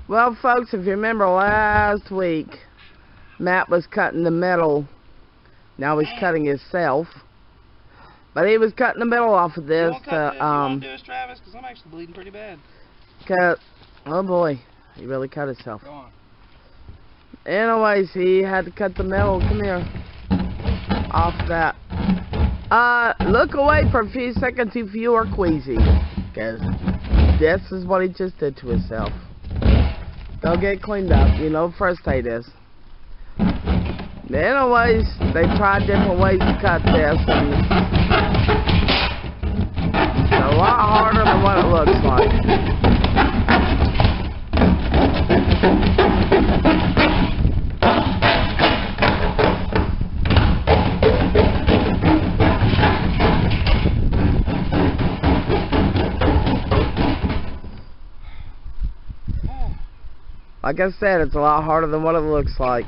Well, folks, if you remember last week, Matt was cutting the middle. Now he's cutting himself. But he was cutting the middle off of this. You want to do this, Travis? Because I'm actually bleeding pretty bad. Oh boy, he really cut himself. Go on. Anyways, he had to cut the middle. Come here. Off that. Look away for a few seconds if you are queasy. Because this is what he just did to himself. Go get cleaned up. You know first aid is. Anyways, they tried different ways to cut this. And it's a lot harder than what it looks like. Like I said, it's a lot harder than what it looks like.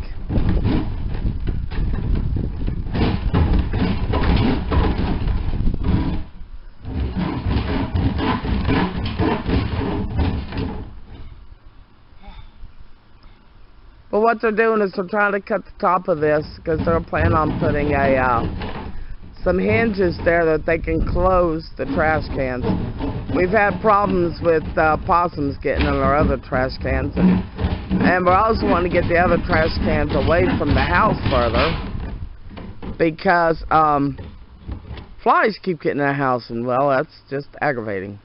But what they're doing is they're trying to cut the top of this because they're planning on putting some hinges there that they can close the trash cans. We've had problems with possums getting in our other trash cans, and we're also wanting to get the other trash cans away from the house further because flies keep getting in the house, and well, that's just aggravating.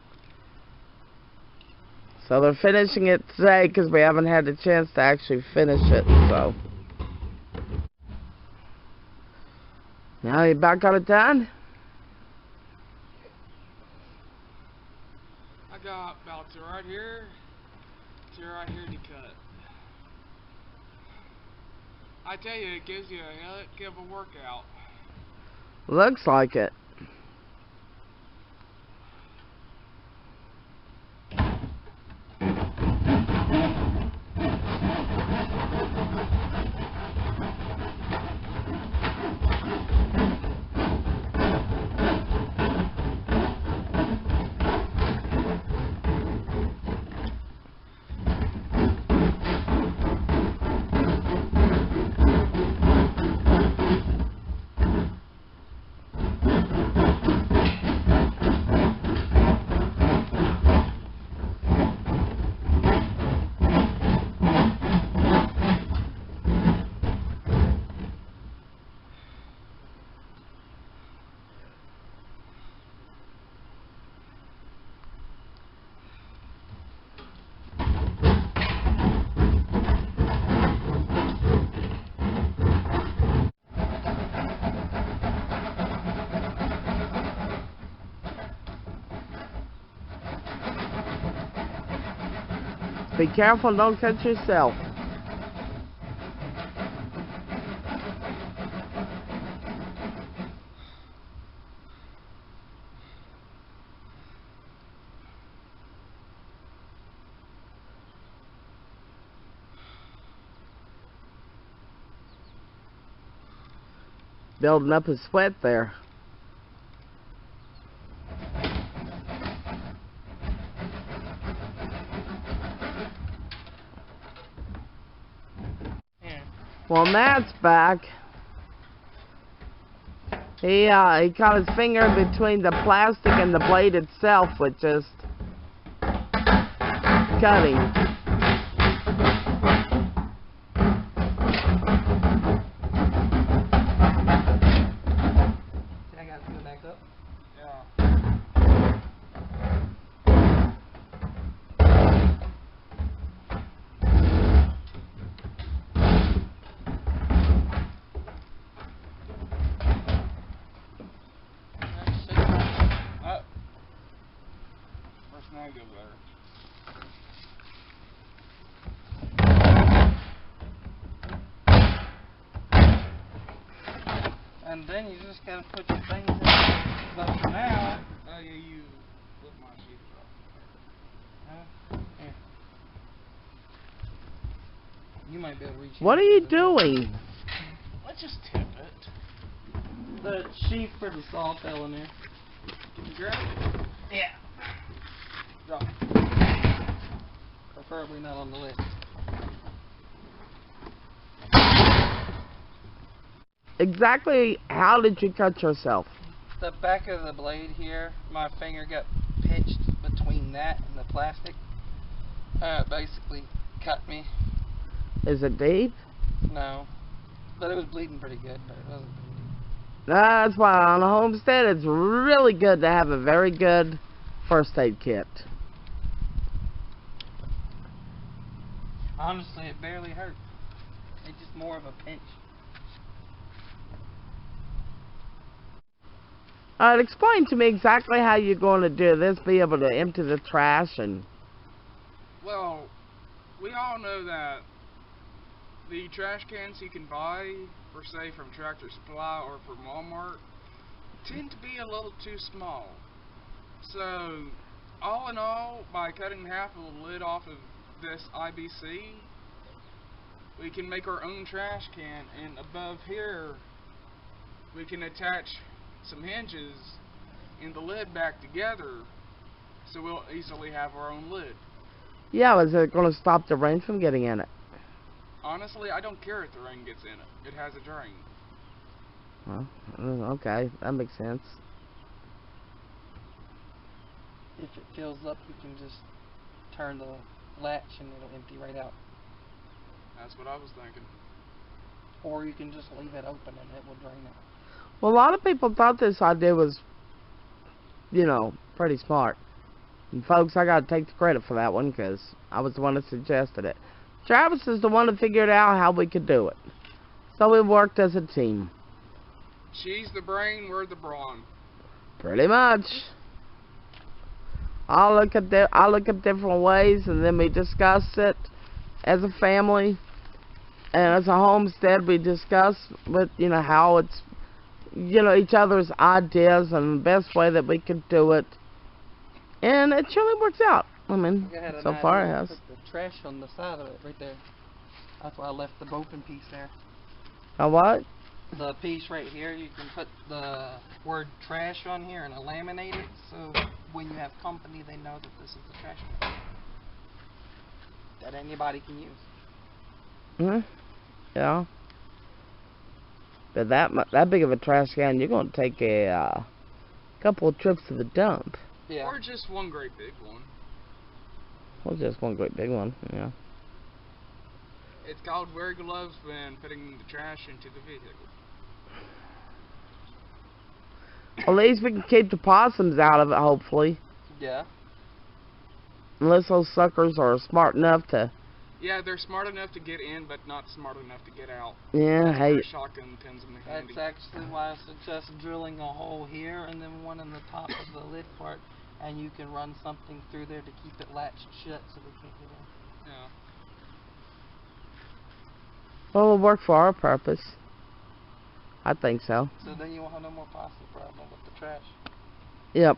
So they're finishing it today because we haven't had the chance to actually finish it. So now you back on it done? I got about to right here to cut. I tell you, it gives you a heck of a workout. Looks like it. Be careful, don't cut yourself. Building up his sweat there. Well, Matt's back. He caught his finger between the plastic and the blade itself with just cutting. I got to go back up. Yeah. Now go there. And then you just gotta put your things in. But for now, you flip my sheet off. Here. You might be able to reach. What are you doing? Let's just tip it. The sheath for the saw fell in there. Can you grab it? Yeah. Drop it. Preferably probably not on the list. Exactly how did you cut yourself? The back of the blade here, my finger got pinched between that and the plastic. Basically cut me. Is it deep? No. But it was bleeding pretty good, but it wasn't pretty deep. That's why on a homestead it's really good to have a very good first aid kit. Honestly, it barely hurt. It's just more of a pinch. Alright, explain to me exactly how you're going to do this, be able to empty the trash and... Well, we all know that the trash cans you can buy, for say from Tractor Supply or from Walmart, tend to be a little too small. So, all in all, by cutting half of the lid off of this IBC, we can make our own trash can, and above here, we can attach some hinges and the lid back together, so we'll easily have our own lid. Yeah, is it going to stop the rain from getting in it? Honestly, I don't care if the rain gets in it. It has a drain. Well, okay, that makes sense. If it fills up, you can just turn the latch and it'll empty right out. That's what I was thinking. Or you can just leave it open and it will drain out. Well, a lot of people thought this idea was, you know, pretty smart. And folks, I got to take the credit for that one because I was the one that suggested it. Travis is the one that figured out how we could do it. So we worked as a team. She's the brain, we're the brawn. Pretty much. I'll look up different ways, and then we discuss it as a family, and as a homestead, we discuss with how it's each other's ideas and the best way that we could do it, and it surely works out. I mean, so far it has. Put the trash on the side of it right there. That's why I left the open piece there. A what? The piece right here, you can put the word trash on here and laminate it, so when you have company, they know that this is the trash can that anybody can use. Yeah. But that big of a trash can, you're going to take a couple of trips to the dump. Yeah. Or just one great big one. Well, just one great big one, yeah. It's called wear gloves when putting the trash into the vehicle. At least we can keep the possums out of it, hopefully. Yeah. Unless those suckers are smart enough to... Yeah, they're smart enough to get in, but not smart enough to get out. Yeah, That's hey. where a shotgun comes in handy. That's actually why I suggest drilling a hole here and then one in the top of the lid part, and you can run something through there to keep it latched shut so they can't get in. Yeah. Well, it'll work for our purpose. I think so. So then you won't have no more possum problem with the trash. Yep.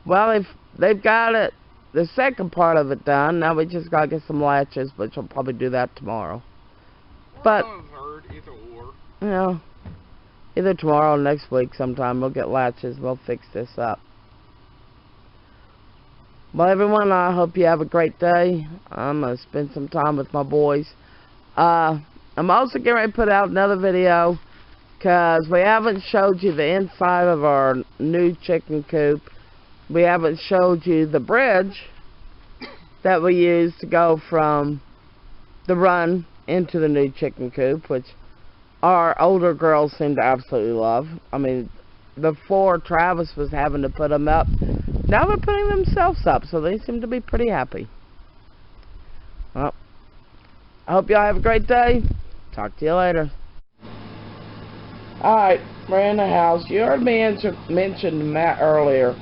Well, they've got it, the second part of it done. Now we just gotta get some latches, which we'll probably do that tomorrow. But Either or. Either tomorrow or next week sometime we'll get latches. We'll fix this up. Well, everyone, I hope you have a great day. I'm gonna spend some time with my boys. I'm also getting ready to put out another video because we haven't showed you the inside of our new chicken coop. We haven't showed you the bridge that we used to go from the run into the new chicken coop, which our older girls seem to absolutely love. I mean, before Travis was having to put them up, now they're putting themselves up, so they seem to be pretty happy. Well, I hope y'all have a great day. Talk to you later. Alright, we're in the house. You heard me mention Matt earlier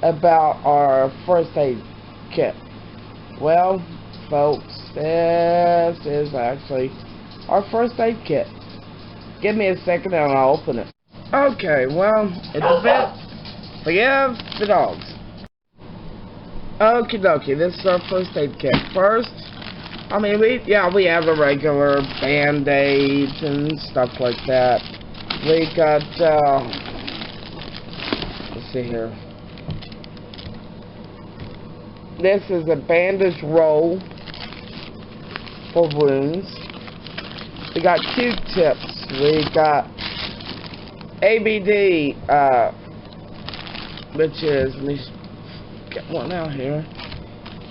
about our first aid kit. Well, folks, this is actually our first aid kit. Give me a second and I'll open it. Okay, well, it's a bit... Forgive the dogs. Okie dokie, this is our first aid kit. First, I mean, we have the regular band-aids and stuff like that. We got, let's see here. This is a bandage roll for wounds. We got Q-tips. We got ABD, which is, let me get one out here.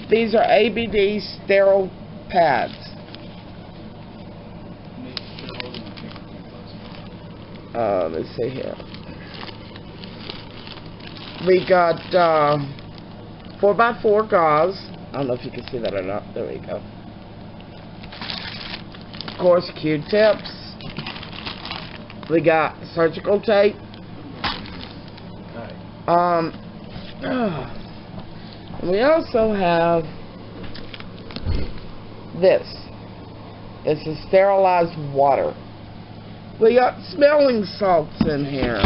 These are ABD sterile pads. Let's see here. We got 4x4 gauze. I don't know if you can see that or not. There we go. Of course, Q-tips. We got surgical tape. We also have this. This is sterilized water. We got smelling salts in here.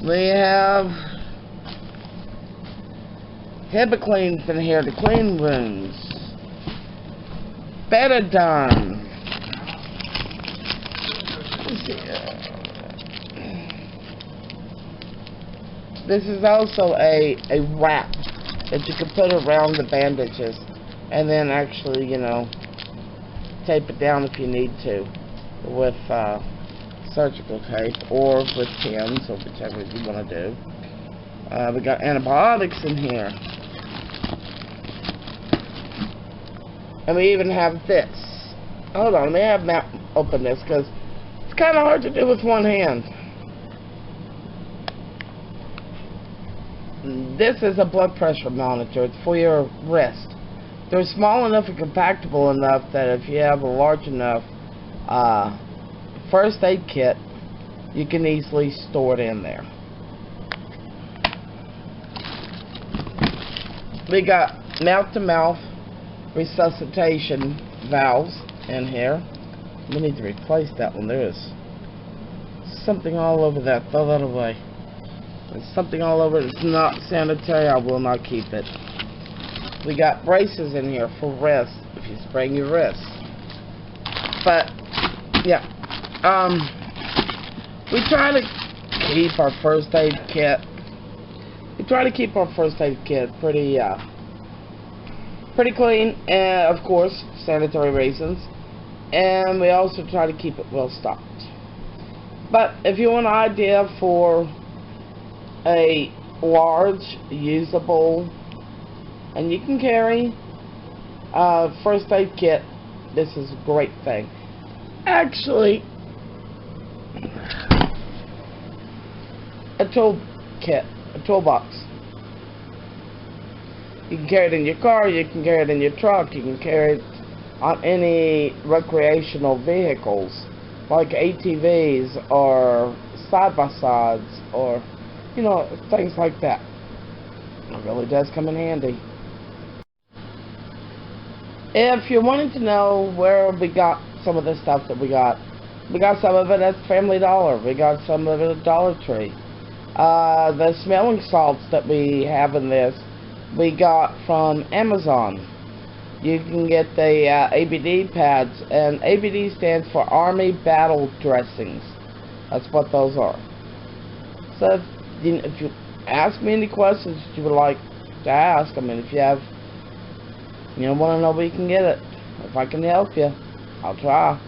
We have Hibiclenes in here to clean wounds. Betadine. This is also a wrap that you can put around the bandages and then actually, you know, tape it down if you need to with surgical tape or with pins or whichever you want to do. We got antibiotics in here. And we even have this. Hold on, let me have Matt open this because it's kind of hard to do with one hand. This is a blood pressure monitor. It's for your wrist. They're small enough and compactable enough that if you have a large enough first aid kit, you can easily store it in there. We got mouth-to-mouth resuscitation valves in here. We need to replace that one. There is something all over that. Throw that away. There's something all over it. It's not sanitary. I will not keep it. We got braces in here for wrist, if you sprain your wrist. But, yeah. We try to keep our first aid kit. We try to keep our first aid kit pretty clean, and of course, sanitary reasons. And we also try to keep it well stocked. But if you want an idea for a large, usable, and you can carry first aid kit, this is a great thing. Actually, a tool kit, a toolbox. You can carry it in your car, you can carry it in your truck, you can carry it on any recreational vehicles like ATVs or side-by-sides or, you know, things like that. It really does come in handy. If you're wanting to know where we got some of the stuff that we got some of it at Family Dollar. We got some of it at Dollar Tree. The smelling salts that we have in this, we got from Amazon. You can get the ABD pads, and ABD stands for Army Battle Dressings. That's what those are. So if you ask me any questions that you would like to ask, I mean, if you want to know where you can get it, if I can help you, I'll try.